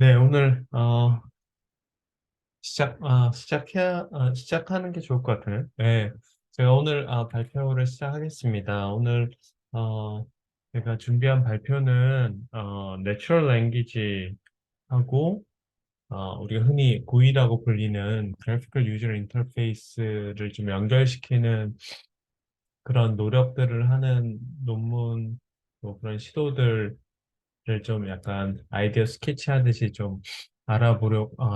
네, 오늘 시작하는 게 좋을 것 같아요. 네, 제가 오늘 발표를 시작하겠습니다. 오늘 어, 제가 준비한 발표는 Natural Language 하고 우리가 흔히 GUI라고 불리는 Graphical User Interface를 좀 연결시키는 그런 노력들을 하는 논문, 뭐 그런 시도들을 좀 약간 아이디어 스케치하듯이 좀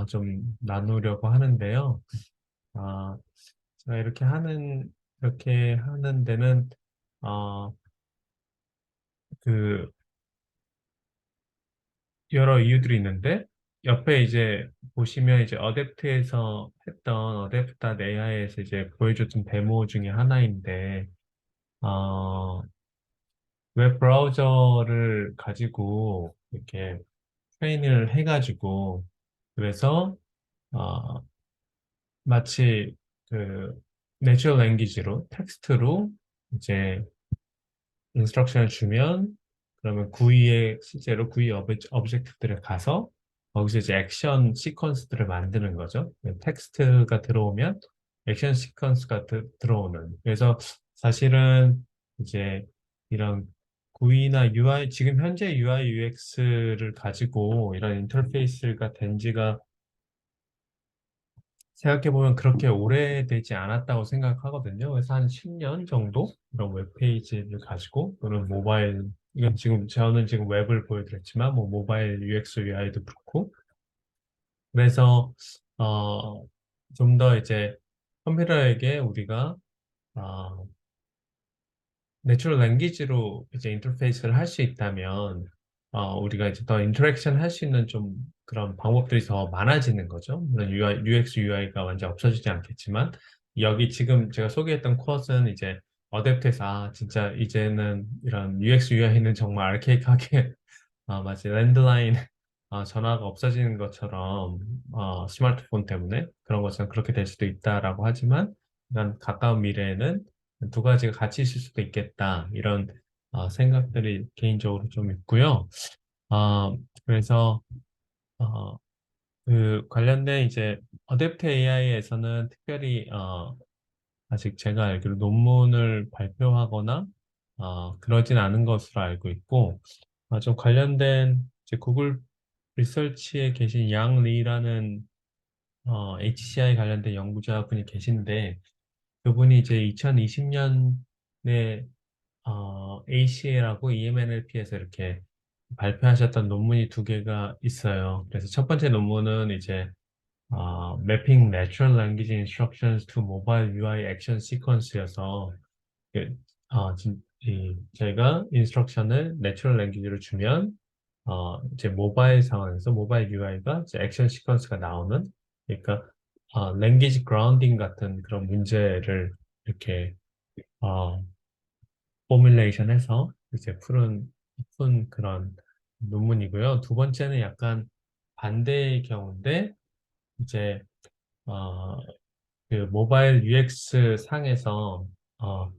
좀 나누려고 하는데요. 아, 제가 이렇게 하는 데는, 어, 그, 여러 이유들이 있는데, 옆에 이제 보시면 이제 어댑트에서 했던 어댑트.ai에서 이제 보여줬던 데모 중에 하나인데, 어, 웹 브라우저를 가지고 이렇게 트레인을 해가지고, 그래서 어, 마치 그 내추럴 랭귀지로 텍스트로 이제 인스트럭션을 주면 그러면 구이에 실제로 구이 오브젝트들에 가서 거기서 이제 액션 시퀀스들을 만드는 거죠. 텍스트가 들어오면 액션 시퀀스가 들어오는. 그래서 사실은 이제 이런 구이나 UI 지금 현재 UI UX를 가지고 이런 인터페이스가 된 지가 생각해보면 그렇게 오래되지 않았다고 생각하거든요. 그래서 한 10년 정도 이런 웹페이지를 가지고 또는 이건 지금 저는 지금 웹을 보여드렸지만 뭐 모바일 UX, UI도 그렇고 그래서 좀 더 이제 컴퓨터에게 우리가 어, 내추럴 랭귀지로 이제 인터페이스를 할 수 있다면 우리가 이제 더 인터랙션 할 수 있는 좀 그런 방법들이 더 많아지는 거죠. 물론 UX, UI가 완전 없어지지 않겠지만 여기 지금 제가 소개했던 코어스는 이제 어댑트에서 진짜 이제는 이런 UX, UI는 정말 아르케이크하게 마치 랜드라인 전화가 없어지는 것처럼 스마트폰 때문에 그런 것처럼 그렇게 될 수도 있다라고 하지만 난 가까운 미래에는 두 가지가 같이 있을 수도 있겠다 이런 생각들이 개인적으로 좀 있고요. 그래서 어, 그 관련된 이제 어댑트 AI에서는 특별히 아직 제가 알기로 논문을 발표하거나 그러진 않은 것으로 알고 있고 좀 관련된 이제 구글 리서치에 계신 양 리라는 HCI 관련된 연구자분이 계신데 그분이 이제 2020년에 ACA라고 EMNLP에서 이렇게 발표하셨던 논문이 두 개가 있어요. 그래서 첫 번째 논문은 이제 Mapping Natural Language Instructions to Mobile UI Action Sequence여서 저희가 인스트럭션을 내추럴 랭귀지로 주면 이제 모바일 상황에서 모바일 UI가 이제 액션 시퀀스가 나오는 그러니까 랭귀지 그라운딩 같은 그런 문제를 이렇게 어, 포뮬레이션해서 이제 푼 그런 논문이고요. 두 번째는 약간 반대의 경우인데 이제 어, 그 모바일 UX 상에서 어,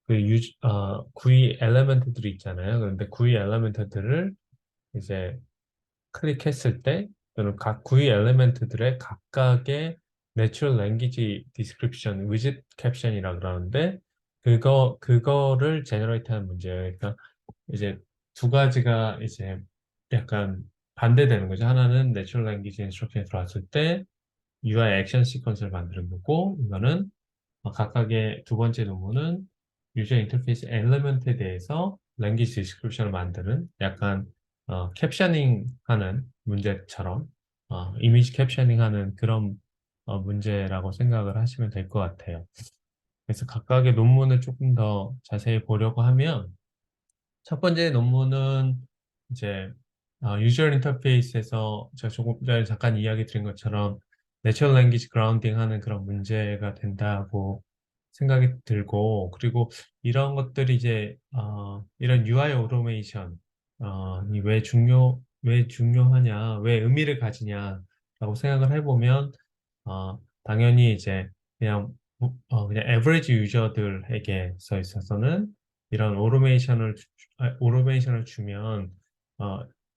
GUI 엘리멘트들이 있잖아요. 그런데 GUI 엘리멘트들을 이제 클릭했을 때 또는 각 GUI 엘리멘트들의 각각의 Natural Language Description, Widget Caption이라 그러는데 그거를 제너레이트 하는 문제예요. 그러니까 이제 두 가지가 이제 약간 반대되는 거죠. 하나는 Natural Language Instruction에 들어왔을 때 UI 액션 시퀀스를 만드는 거고 이거는 각각의 두 번째 논문은 유저 인터페이스 엘리먼트에 대해서 랭귀지 디스크립션을 만드는 약간 캡셔닝 하는 문제처럼 이미지 캡셔닝 하는 그런 문제라고 생각을 하시면 될 것 같아요. 그래서 각각의 논문을 조금 더 자세히 보려고 하면 첫 번째 논문은 이제 유저 인터페이스에서 제가 조금 전에 잠깐 이야기 드린 것처럼 내추럴 랭귀지 그라운딩 하는 그런 문제가 된다고 생각이 들고 그리고 이런 것들이 이제 이런 UI 오토메이션 왜 중요하냐 왜 의미를 가지냐라고 생각을 해보면 당연히 이제 그냥 에버리지 유저들에게 있어서는 이런 오토메이션을 주면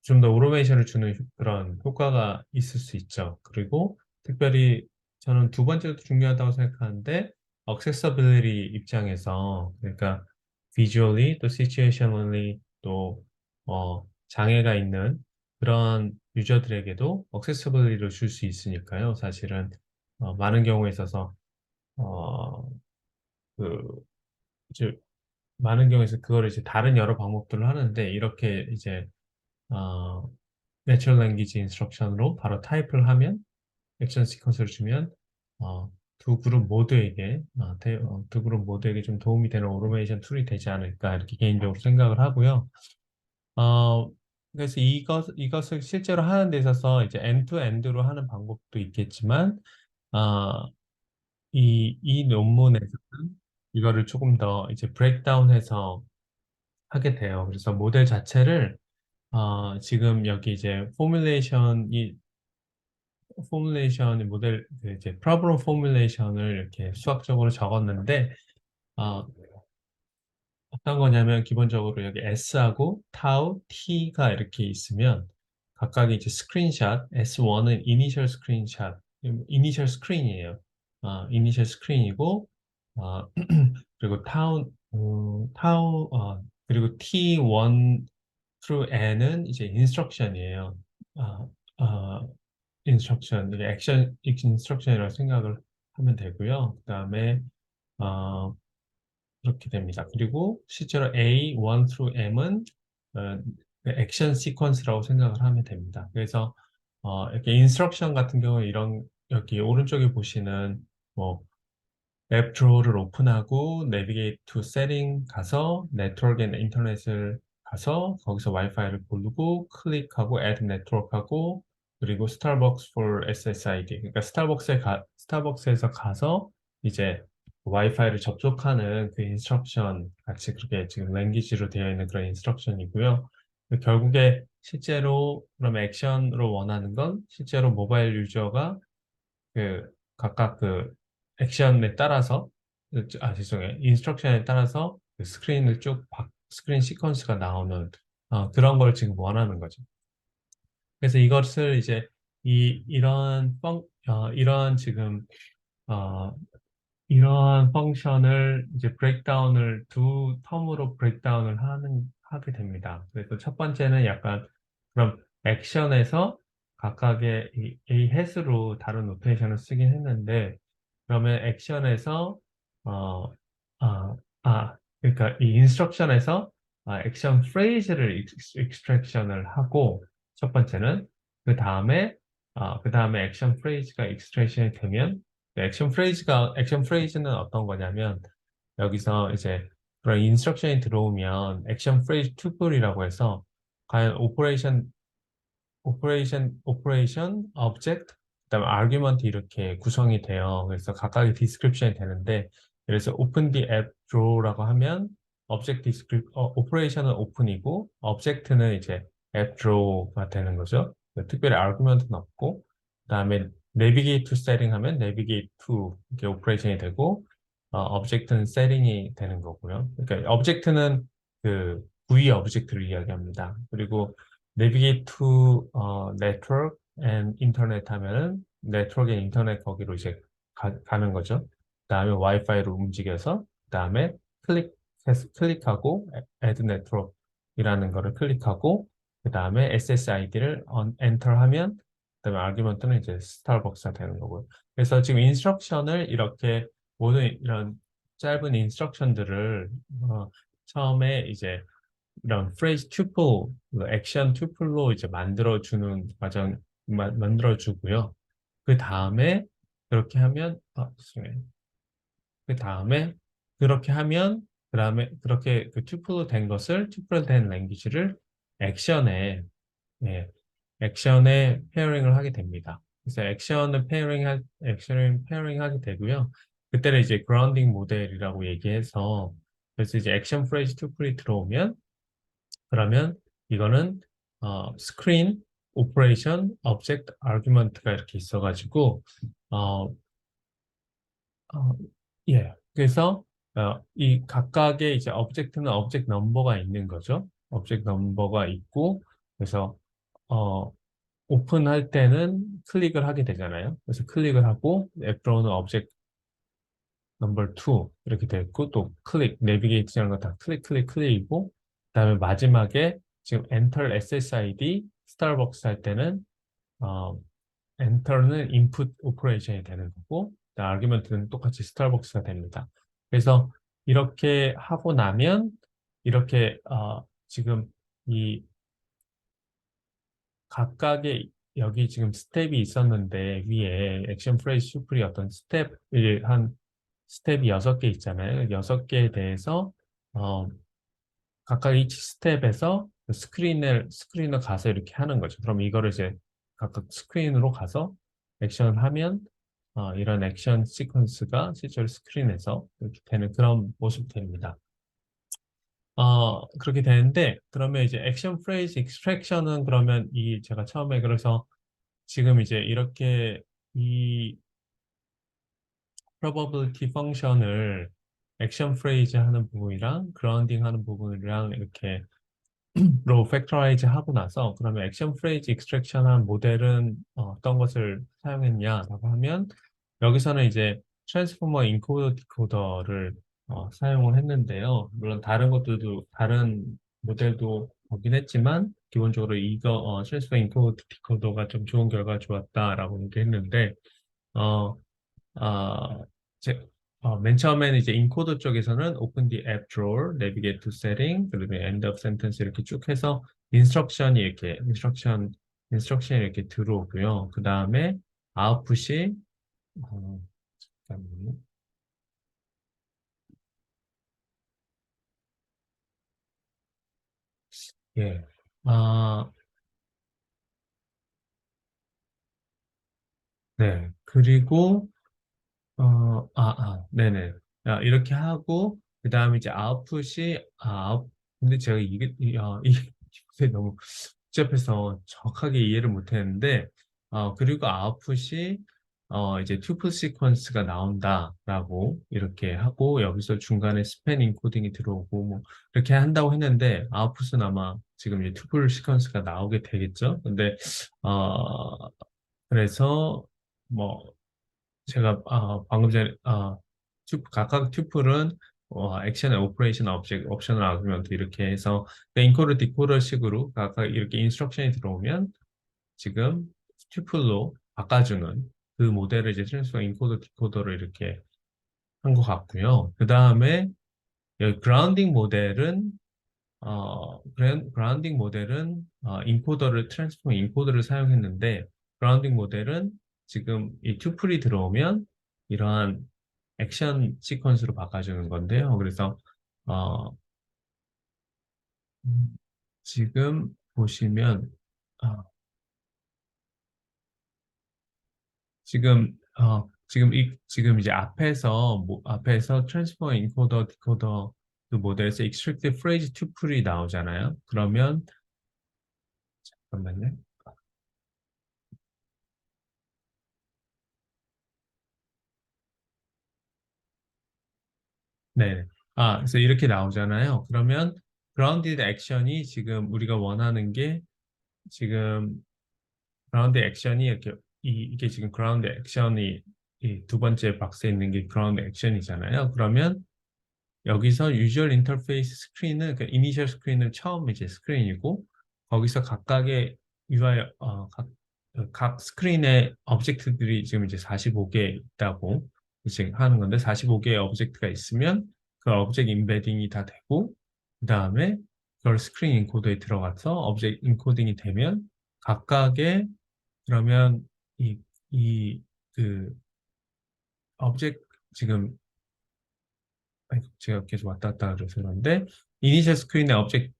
좀 더 오토메이션을 주는 그런 효과가 있을 수 있죠. 그리고 특별히 저는 두 번째도 중요하다고 생각하는데 accessibility 입장에서 그러니까 visually 또 situationally 또 장애가 있는 그런 유저들에게도 accessibility를 줄 수 있으니까요. 사실은 많은 경우에 있어서 어, 그 이제 많은 경우에서 그거를 이제 다른 여러 방법들을 하는데 이렇게 이제 어, Natural Language Instruction으로 바로 타입을 하면 액션 시퀀스를 주면 두 그룹 모두에게 두 그룹 모두에게 좀 도움이 되는 오토메이션 툴이 되지 않을까 이렇게 개인적으로 생각을 하고요. 어, 그래서 이것을 실제로 하는 데 있어서 이제 엔드투엔드로 하는 방법도 있겠지만 어, 이 논문에서는 이거를 조금 더 이제 브레이크다운해서 하게 돼요. 그래서 모델 자체를 지금 여기 이제 포뮬레이션 모델 그 이제 프로블럼 포뮬레이션을 이렇게 수학적으로 적었는데 어, 어떤 거냐면 기본적으로 여기 S하고 타우, T가 이렇게 있으면 각각 이제 스크린샷, S1은 이니셜 스크린샷, 이니셜 스크린이에요. 이니셜 스크린이고 그리고 그리고 T1 through N은 이제 인스트럭션이에요. 아, 아, 인스트럭션, 이게 액션 인스트럭션이라고 생각을 하면 되고요. 그다음에 어, 그렇게 됩니다. 그리고 실제로 A1 through M은 어, 액션 시퀀스라고 생각을 하면 됩니다. 그래서 이렇게 인스트럭션 같은 경우에 이런 여기 오른쪽에 보시는 뭐 앱 드로우를 오픈하고 내비게이트 투 세팅 가서 네트워크 앤 인터넷을 가서 거기서 와이파이를 고르고 클릭하고 add 네트워크하고 그리고 스타벅스 for SSID 그러니까 스타벅스에서 가서 이제 와이파이를 접속하는 그 인스트럭션 같이 그렇게 지금 랭귀지로 되어 있는 그런 인스트럭션이고요. 결국에 실제로 그럼 액션으로 원하는 건 실제로 모바일 유저가 그 각각 그 액션에 따라서 죄송해요. 인스트럭션에 따라서 그 스크린을 스크린 시퀀스가 나오는 그런 걸 지금 원하는 거죠. 그래서 이것을 이제 이런 지금 어, 이러한 펑션을 이제 브레이크다운을 두 텀으로 브레이크다운을 하게 됩니다. 그래서 첫 번째는 약간 그럼 액션에서 각각의 A 햇으로 다른 노테이션을 쓰긴 했는데 그러면 액션에서 어, 아, 그러니까 이 인스트럭션에서 액션 프레이즈를 익스트랙션을 하고 첫 번째는 그 다음에 액션 프레이즈가 익스트랙션이 되면 액션 프레이즈는 어떤 거냐면, 여기서 이제 그런 인스트럭션이 들어오면 액션 프레이즈 투플이라고 해서, 과연 오퍼레이션, 오브젝트, 그다음에 아규먼트 이렇게 구성이 돼요. 그래서 각각의 디스크립션이 되는데, 그래서 오픈 디 앱 드로우라고 하면, 오퍼레이션은 오픈이고, 오브젝트는 이제 앱 드로우가 되는 거죠. 특별히 아규먼트는 없고, 그다음에 내비게이트 세팅 하면 내비게이트 이렇게 오퍼레이션이 되고, 오브젝트는 세팅이 되는 거고요. 그러니까 오브젝트는 그 구이 오브젝트를 이야기합니다. 그리고 내비게이트 투 네트워크 앤 인터넷 하면은 네트워크 앤 인터넷 거기로 이제 가는 거죠. 그다음에 와이파이로 움직여서 그다음에 클릭하고 add network이라는 거를 클릭하고 그다음에 SSID를 엔터 하면 그다음에 아규먼트는 이제 스타벅스가 되는 거고요. 그래서 지금 인스트럭션을 이렇게 모든 이런 짧은 인스트럭션들을 처음에 이제 이런 프레이즈 튜플, 액션 튜플로 이제 만들어주는 만들어주고요. 그 다음에 그렇게 하면, 죄송해요. 그 다음에 그렇게 하면, 그 다음에 그렇게 그 튜플로 된 랭귀지를 액션에, 예, 액션에 페어링을 하게 됩니다. 그래서 액션을 페어링 하게 되고요. 그때는 이제 그라운딩 모델이라고 얘기해서, 그래서 이제 액션 프레이즈 튜플이 들어오면, 그러면 이거는 스크린, 오퍼레이션, 오브젝트, 아규먼트가 이렇게 있어가지고 어, 어, 예. 그래서 이 각각의 이제 오브젝트는 오브젝트 넘버가 있는 거죠. 오브젝트 넘버가 있고 그래서 어, 오픈할 때는 클릭을 하게 되잖아요. 그래서 클릭을 하고 앱 들어오는 오브젝트 넘버 2 이렇게 됐고 또 클릭, 내비게이트라는 거 다 클릭이고 그다음에 마지막에 지금 Enter SSID 스타벅스 할 때는 어, 엔터는 인풋 오퍼레이션이 되는 거고, 아규먼트는 똑같이 스타벅스가 됩니다. 그래서 이렇게 하고 나면 이렇게 지금 이 각각의 여기 지금 스텝이 있었는데 위에 액션 프레이즈 슈플이 어떤 스텝이 한 스텝이 6개 있잖아요. 6개에 대해서 어, 각각 이 스텝에서 스크린을 가서 이렇게 하는 거죠. 그럼 이거를 이제 각각 스크린으로 가서 액션을 하면 이런 액션 시퀀스가 실제로 스크린에서 이렇게 되는 그런 모습이 됩니다. 그렇게 되는데 그러면 이제 액션 프레이즈 익스트랙션은 그러면 이 제가 처음에 그래서 지금 이제 이렇게 이 probability 펑션을 액션 프레이즈 하는 부분이랑 그라운딩 하는 부분이랑 이렇게 로 팩터라이즈 하고 나서 그러면 액션 프레이즈 익스트랙션 한 모델은 어떤 것을 사용했냐라고 하면 여기서는 이제 트랜스포머 인코더 디코더를 사용을 했는데요. 물론 다른 것들도 다른 모델도 보긴 했지만 기본적으로 이거 트랜스포머 인코더 디코더가 좀 좋은 결과가 좋았다라고 얘기했는데 어, 어, 제, 맨 처음에는 이제 인코더 쪽에서는 open the app drawer, navigate to setting, 그리고 end of sentence 이렇게 쭉 해서 인스트럭션이 이렇게 들어오고요. 그 다음에 아웃풋이 어, 잠깐만요. 예. 아, 네. 그리고 네네. 이렇게 하고, 그 다음에 이제 아웃풋이, 근데 제가 이게 너무 복잡해서 정확하게 이해를 못 했는데, 그리고 아웃풋이, 이제 튜플 시퀀스가 나온다라고 이렇게 하고, 여기서 중간에 스팬 인코딩이 들어오고, 뭐, 이렇게 한다고 했는데, 아웃풋은 아마 지금 이제 튜플 시퀀스가 나오게 되겠죠? 근데, 어, 그래서, 뭐, 제가 방금 전에 각각 튜플은 액션의 오퍼레이션 오브젝트, 옵셔널 아규먼트 이렇게 해서 인코더 디코더 식으로 각각 이렇게 인스트럭션이 들어오면 지금 튜플로 바꿔주는 그 모델을 이제 트랜스퍼 인코더 디코더로 이렇게 한 것 같고요. 그 다음에 여기 그라운딩 모델은 트랜스포머 인코더를 사용했는데 그라운딩 모델은 지금 이 튜플이 들어오면 이러한 액션 시퀀스로 바꿔주는 건데요. 그래서 어, 지금 보시면 어, 지금 이제 앞에서 트랜스포머 인코더 디코더 그 모델에서 extract phrase 튜플이 나오잖아요. 그러면 잠깐만요. 네. 그래서 이렇게 나오잖아요. 그러면 grounded 액션이 지금 우리가 원하는 게 지금 grounded 액션이 이게 지금 grounded 액션이 이 두 번째 박스에 있는 게 grounded 액션이잖아요. 그러면 여기서 유주얼 인터페이스 스크린은 그 이니셜 스크린은 처음 이제 스크린이고 거기서 각각의 UI 각 스크린의 오브젝트들이 지금 이제 45개 있다고 지금 하는 건데 45개의 오브젝트가 있으면 그 오브젝트 인베딩이 다 되고 그다음에 그걸 스크린 인코더에 들어가서 오브젝트 인코딩이 되면 각각의 그러면 이그 오브젝트 지금 제가 계속 왔다 갔다 그래서 그런데 이니셜 스크린에 오브젝트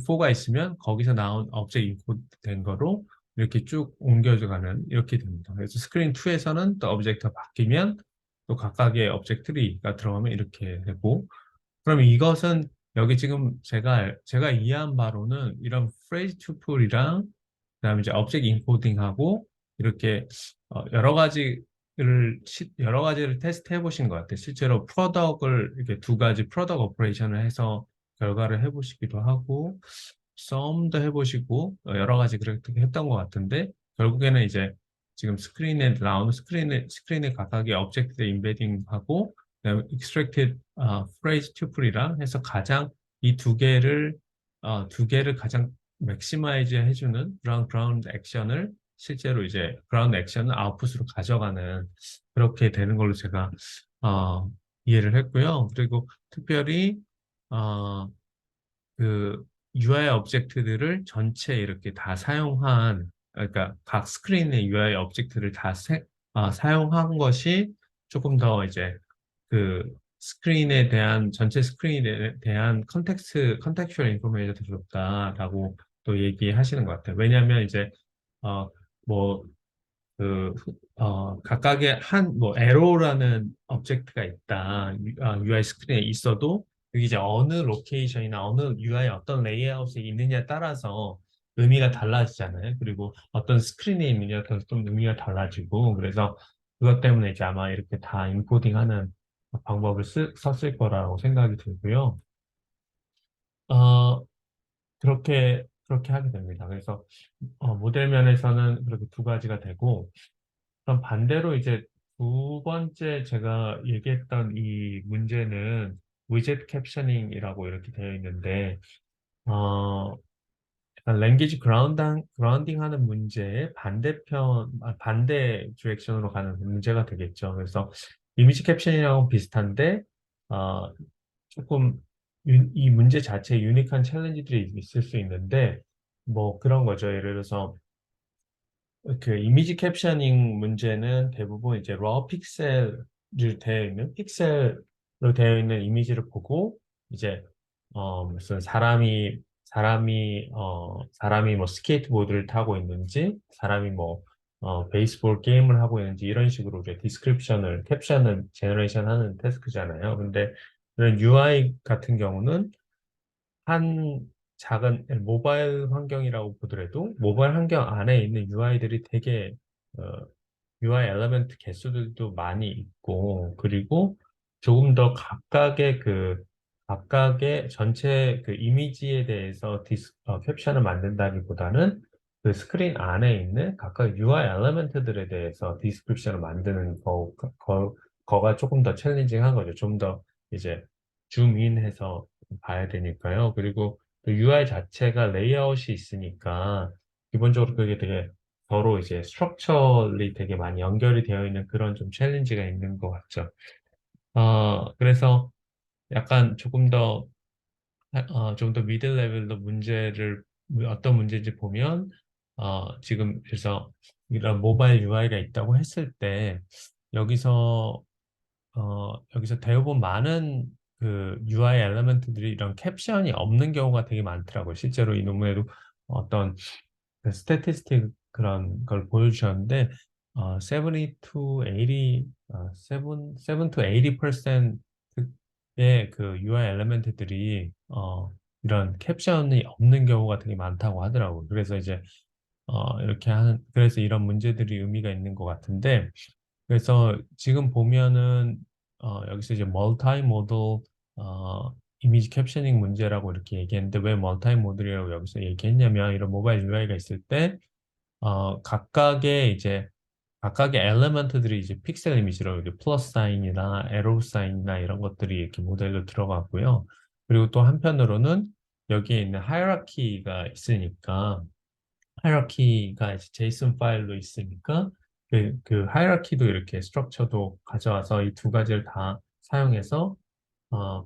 4가 있으면 거기서 나온 오브젝트 인코드 된 거로 이렇게 쭉 옮겨가는 이렇게 됩니다. 그래서 스크린 2에서는 또 오브젝트가 바뀌면 또 각각의 오브젝트 3가 들어가면 이렇게 되고 그럼 이것은 여기 지금 제가 이해한 바로는 이런 프레이즈 투플이랑 그다음에 이제 오브젝트 인코딩하고 이렇게 여러 가지를 테스트해 보신 것 같아요. 실제로 프로덕을 이렇게 두 가지 프로덕 오퍼레이션을 해서 결과를 해 보시기도 하고 썸도 해보시고 여러 가지 그렇게 했던 것 같은데 결국에는 이제 지금 스크린에 나오는 스크린에 각각의 오브젝트 인베딩하고 그다음에 extracted phrase tuple이랑 해서 가장 이 두 개를 가장 맥시마이즈 해주는 그런 그라운드 액션을 실제로 이제 그라운드 액션을 아웃풋으로 가져가는 그렇게 되는 걸로 제가 어, 이해를 했고요. 그리고 특별히 어, 그 UI 오브젝트들을 전체 이렇게 다 사용한, 그러니까 각 스크린의 UI 오브젝트를 다 사용한 것이 조금 더 이제 그 스크린에 대한, 전체 스크린에 대한 컨텍스추얼 인포메이션이 더 좋다라고 또 얘기하시는 것 같아요. 왜냐하면 이제, 어, 뭐, 각각의 뭐, 에로라는 오브젝트가 있다. UI 스크린에 있어도, 여기 이제 어느 로케이션이나 어느 UI 어떤 레이아웃이 있느냐에 따라서 의미가 달라지잖아요. 그리고 어떤 스크린에 있느냐에 따라서 좀 의미가 달라지고, 그래서 그것 때문에 이제 아마 이렇게 다 인코딩하는 방법을 썼을 거라고 생각이 들고요. 어, 그렇게 하게 됩니다. 그래서, 모델면에서는 그렇게 두 가지가 되고, 그럼 반대로 이제 두 번째 제가 얘기했던 이 문제는 위젯 캡셔닝이라고 이렇게 되어 있는데, 어, 약간 랭귀지 그라운딩 하는 문제의 반대 디렉션으로 가는 문제가 되겠죠. 그래서 이미지 캡션이랑 비슷한데, 어, 조금 이 문제 자체에 유니크한 챌린지들이 있을 수 있는데, 뭐 그런 거죠. 예를 들어서 그 이미지 캡셔닝 문제는 대부분 이제 raw 픽셀로 되어 있는 이미지를 보고 이제 무슨 사람이 뭐 스케이트보드를 타고 있는지 사람이 뭐 베이스볼 게임을 하고 있는지 이런 식으로 이제 캡션을 제너레이션 하는 태스크잖아요. 근데 이런 UI 같은 경우는 한 작은 모바일 환경이라고 보더라도 모바일 환경 안에 있는 UI들이 되게 어, UI 엘리멘트 개수들도 많이 있고 그리고 조금 더 각각의 전체 그 이미지에 대해서 캡션을 만든다기보다는 그 스크린 안에 있는 각각 UI 엘리멘트들에 대해서 디스크립션을 만드는 거가 조금 더 챌린징한 거죠. 좀 더 이제 줌인해서 봐야 되니까요. 그리고 그 UI 자체가 레이아웃이 있으니까 기본적으로 그게 되게 서로 이제 스트럭처리 되게 많이 연결이 되어 있는 그런 좀 챌린지가 있는 것 같죠. 그래서 약간 좀 더 미들 레벨로 어떤 문제인지 보면, 지금 그래서 이런 모바일 UI가 있다고 했을 때, 여기서 여기서 대부분 많은 그 UI 엘리멘트들이 이런 캡션이 없는 경우가 되게 많더라고요. 실제로 이 논문에도 어떤 그 스태티스틱 그런 걸 보여주셨는데, 70 to 80, 7 to 80%의 그 UI 엘리멘트들이 이런 캡션이 없는 경우가 되게 많다고 하더라고요. 그래서 이제 그래서 이런 문제들이 의미가 있는 것 같은데, 그래서 지금 보면은 여기서 이제 멀티 모드 이미지 캡셔닝 문제라고 이렇게 얘기했는데 왜 멀티 모드라고 여기서 얘기했냐면 이런 모바일 UI가 있을 때 각각의 엘리먼트들이 이제 픽셀 이미지로 이제 플러스 사인이나 에로 사인이나 이런 것들이 이렇게 모델로 들어가고요. 그리고 또 한편으로는 여기에 있는 하이라키가 있으니까 하이라키가 이제 제이슨 파일로 있으니까 그 하이라키도 이렇게 스트럭처도 가져와서 이 두 가지를 다 사용해서 어,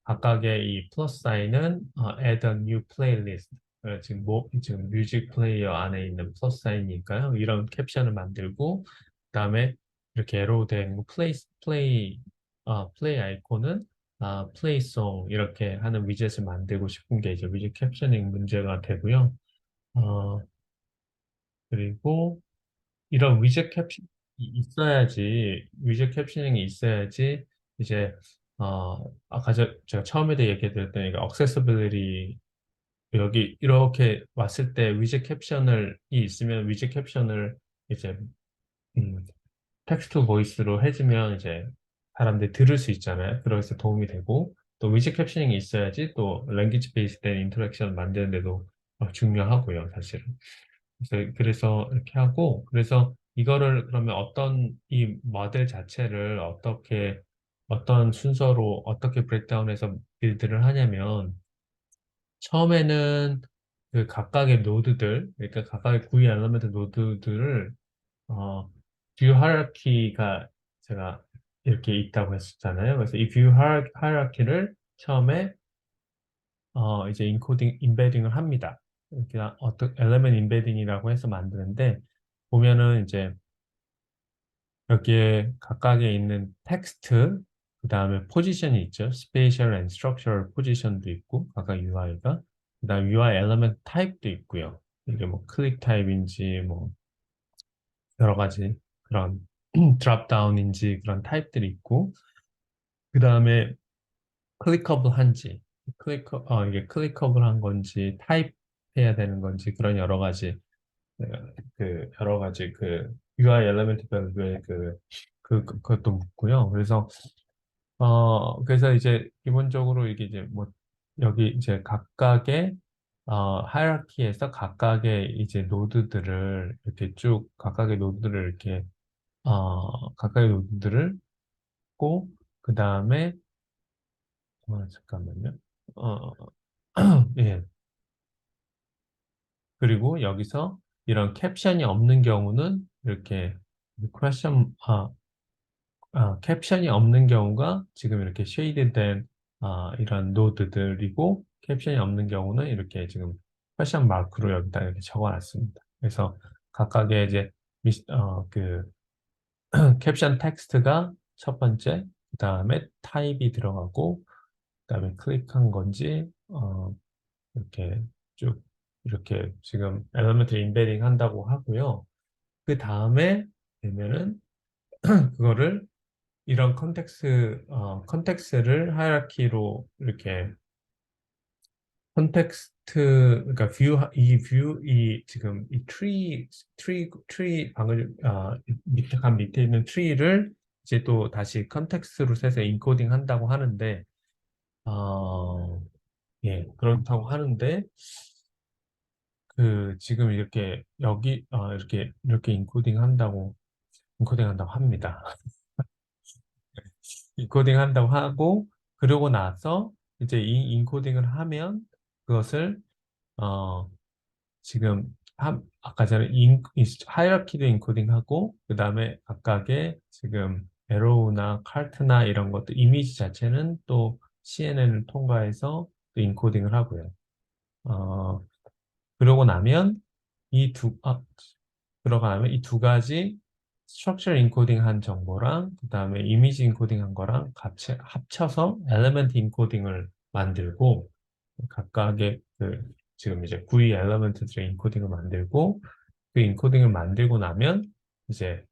각각의 이 플러스 사인은 add a new playlist 지금 뮤직 플레이어 안에 있는 플러스 사인이니까요. 이런 캡션을 만들고 그다음에 이렇게 에로 된 플레이 아이콘은 플레이 송 이렇게 하는 위젯을 만들고 싶은 게 이제 위젯 캡셔닝 문제가 되고요. 어, 그리고 이런 위젯 캡션이 있어야지, 이제, 제가 처음에도 얘기해드렸던 이게 액세서빌리티, 여기 이렇게 왔을 때 이 있으면 위젯 캡션을 이제, 음, 텍스트 보이스로 해주면 이제 사람들이 들을 수 있잖아요. 그래서 도움이 되고, 또 위즈 캡셔닝이 있어야지 또 랭귀지 베이스된 인터랙션 만드는데도 중요하고요, 사실은. 그래서 이렇게 하고, 그래서 이거를 그러면 어떤 이 모델 자체를 어떤 순서로 어떻게 브레이크다운해서 빌드를 하냐면, 처음에는 그 각각의 노드들, 그러니까 각각의 구이 엘리먼트 노드들을, 어, 뷰 하이라키가 제가 이렇게 있다고 했었잖아요. 그래서 이 뷰 하이라키를 처음에 이제 인베딩을 합니다. 그냥 어떤 엘리먼트 인베딩이라고 해서 만드는데 보면은 이제 여기에 각각에 있는 텍스트, 그 다음에 포지션이 있죠. Spatial and Structural Position도 있고 각각 UI가, 그 다음 UI 엘리먼트 타입도 있고요. 이게 뭐 클릭 타입인지 뭐 여러 가지 그런 드랍다운인지 그런 타입들이 있고, 그 다음에 클릭커블한지, 이게 클릭커블한 건지, 타입 해야 되는 건지, 그런 여러 가지, 네, 여러 가지 UI 엘리멘트별로의 그것도 묻고요. 그래서 이제 기본적으로 이게 이제 뭐, 여기 이제 각각의, 하이라키에서 각각의 이제 노드들을 이렇게 쭉, 각각의 노드들을 고, 그 다음에, 잠깐만요. 어, 예. 그리고 여기서 이런 캡션이 없는 경우는 이렇게 퀘션, 캡션이 없는 경우가 지금 이렇게 쉐이드된 이런 노드들이고, 캡션이 없는 경우는 이렇게 지금 퀘션 마크로 여기다 이렇게 적어놨습니다. 그래서 각각의 이제 캡션 텍스트가 첫 번째, 그 다음에 타입이 들어가고, 그 다음에 클릭한 건지, 이렇게 쭉 이렇게 지금 엘리먼트 인베딩 한다고 하고요. 그 다음에 되면은 그거를 이런 컨텍스트를 하이라키로 이렇게 그러니까 이 지금 이 트리 방금 밑에 있는 트리를 이제 또 다시 컨텍스트로 세서 인코딩 한다고 하는데, 예, 그렇다고 하는데, 지금 이렇게 이렇게 인코딩 한다고 합니다. 인코딩 한다고 하고, 그러고 나서 이제 이 인코딩을 하면 그것을 어 지금 아까 전에 하이라키도 인코딩하고, 그 다음에 각각의 지금 에로우나 칼트나 이런 것도 이미지 자체는 또 CNN을 통과해서 또 인코딩을 하고요. 어, 그러고 나면 이 두, 아, 들어가면 이 두 가지 스트럭처 인코딩 한 정보랑 그 다음에 이미지 인코딩 한 거랑 같이 합쳐서 엘리멘트 인코딩을 만들고, 각각의 지금 이제 구이 엘리멘트들의 인코딩을 만들고, 그 인코딩을 만들고 나면 이제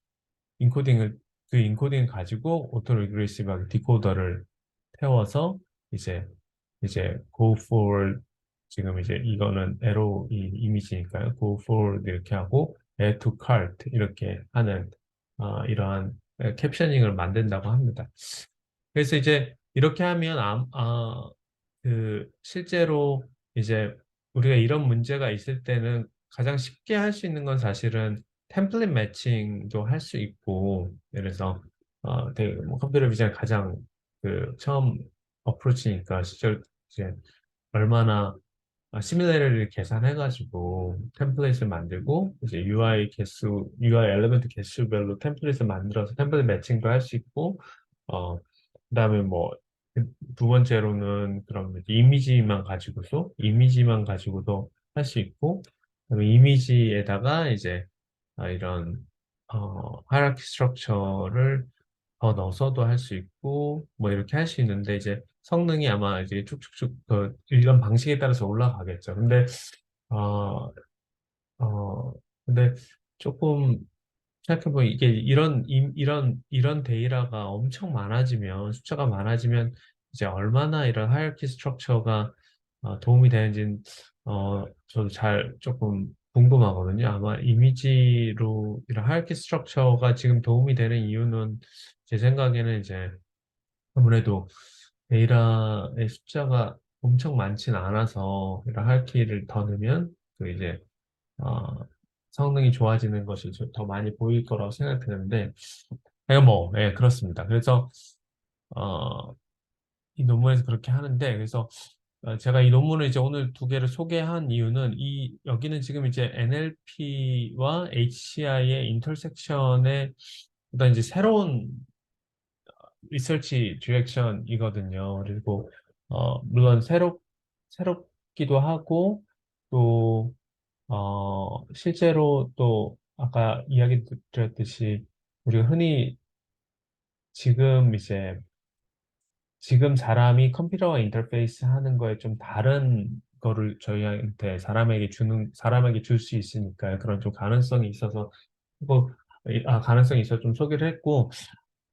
인코딩을 인코딩을 가지고 오토 리그레시브하게 디코더를 태워서 이제 go forward, 지금 이제 이거는 에로 이 이미지니까요. go forward 이렇게 하고 add to cart 이렇게 하는 이러한 캡셔닝을 만든다고 합니다. 그래서 이제 이렇게 하면 실제로 이제 우리가 이런 문제가 있을 때는 가장 쉽게 할 수 있는 건 사실은 템플릿 매칭도 할 수 있고, 예를 들어서 되게 뭐 컴퓨터 비전 가장 처음 어프로치니까 시절 이제 얼마나 시뮬레이터를 계산해가지고 템플릿을 만들고 이제 UI 엘리먼트 개수별로 템플릿을 만들어서 템플릿 매칭도 할 수 있고, 어, 그다음에 뭐 두 번째로는 그런 이미지만 가지고도 할 수 있고, 그다음에 이미지에다가 이제 이런 하이라키 스트럭처를 더 넣어서도 할 수 있고 뭐 이렇게 할 수 있는데, 이제 성능이 아마 이제 쭉쭉쭉 이런 방식에 따라서 올라가겠죠. 어, 근데 조금 생각해보면 이게 이런 데이터가 엄청 많아지면, 숫자가 많아지면 이제 얼마나 이런 하이어키 스트럭처가 도움이 되는지는 저도 잘 조금 궁금하거든요. 아마 이미지로 이런 하이어키 스트럭처가 지금 도움이 되는 이유는 제 생각에는 이제 아무래도 데이터의 숫자가 엄청 많진 않아서 이런 할키를 더 넣으면 그 이제 어, 성능이 좋아지는 것이 더 많이 보일 거라고 생각이 드는데 뭐, 예, 그렇습니다. 그래서 어, 이 논문에서 그렇게 하는데 그래서 제가 이 논문을 이제 오늘 두 개를 소개한 이유는 이 여기는 지금 이제 NLP와 HCI의 인터섹션의 어떤 이제 새로운 리서치 디렉션이거든요. 그리고 물론 새롭기도 하고 또 실제로 또 아까 이야기 드렸듯이 우리가 흔히 지금 이제 지금 사람이 컴퓨터와 인터페이스 하는 거에 좀 다른 거를 저희한테 사람에게 줄 수 있으니까요. 그런 좀 가능성이 있어서 뭐, 가능성이 있어서 좀 소개를 했고,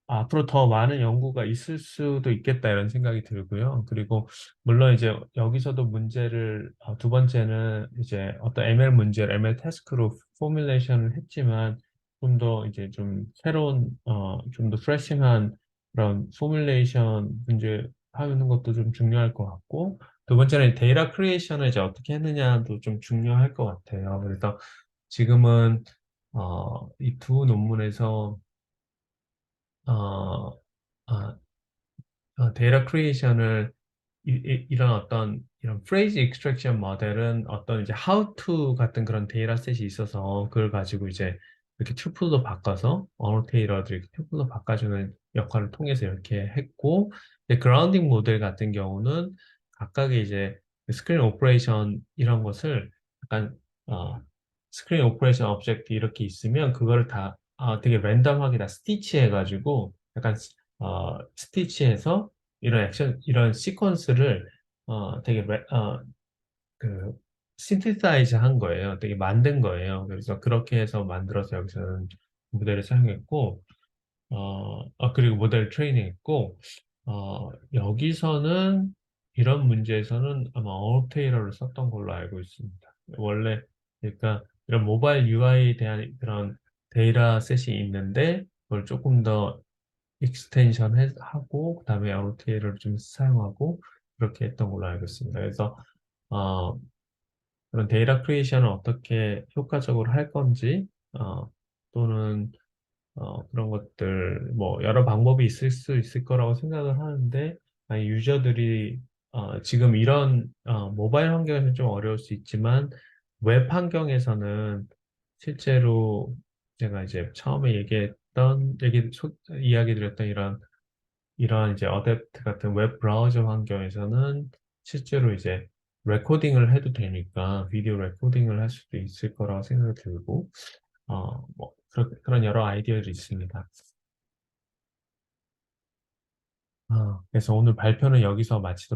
앞으로 더 많은 연구가 있을 수도 있겠다 이런 생각이 들고요. 그리고 물론 이제 여기서도 두 번째는 이제 어떤 ML 문제를 ML 태스크로 포뮬레이션을 했지만 좀 더 이제 좀 새로운 좀 더 프레싱한 그런 포뮬레이션 문제 하는 것도 좀 중요할 것 같고 두 번째는 데이터 크리에이션을 이제 어떻게 했느냐도 좀 중요할 것 같아요. 그래서 지금은 이 두 논문에서 어, 아, 데이터 크리에이션을 런 어떤 이런 프레이즈 익스트랙션 모델은 어떤 이제 how to 같은 그런 데이터셋이 있어서 그걸 가지고 이제 이렇게 튜플로 바꿔서 언어 테일러들 이렇게 튜플로 바꿔주는 역할을 통해서 이렇게 했고 그라운딩 모델 같은 경우는 각각의 이제 스크린 오퍼레이션 이런 것을 약간 스크린 오퍼레이션 오브젝트 이렇게 있으면 그거를 다 되게 랜덤하게 다 스티치 해가지고 약간 스티치해서 이런 시퀀스를 되게 그 신티사이즈 한 거예요. 되게 만든 거예요. 그래서 그렇게 해서 만들어서 여기서는 모델을 사용했고, 그리고 모델 트레이닝 했고, 여기서는 이런 문제에서는 아마 언어 테일러를 썼던 걸로 알고 있습니다. 원래, 그러니까 이런 모바일 UI에 대한 그런 데이터셋이 있는데, 그걸 조금 더 익스텐션 하고, 그다음에 언어 테일러를 좀 사용하고, 그렇게 했던 걸로 알고 있습니다. 그래서, 어, 그런 데이터 크리에이션을 어떻게 효과적으로 할 건지, 또는 그런 것들, 뭐, 여러 방법이 있을 수 있을 거라고 생각을 하는데, 아니, 유저들이, 지금 이런, 모바일 환경에서는 좀 어려울 수 있지만, 웹 환경에서는 실제로 제가 이제 처음에 이야기 드렸던 이런 이제 어댑트 같은 웹 브라우저 환경에서는 실제로 이제 레코딩을 해도 되니까 비디오 레코딩을 할 수도 있을 거라고 생각이 들고, 뭐, 그런 여러 아이디어들이 있습니다. 그래서 오늘 발표는 여기서 마치도록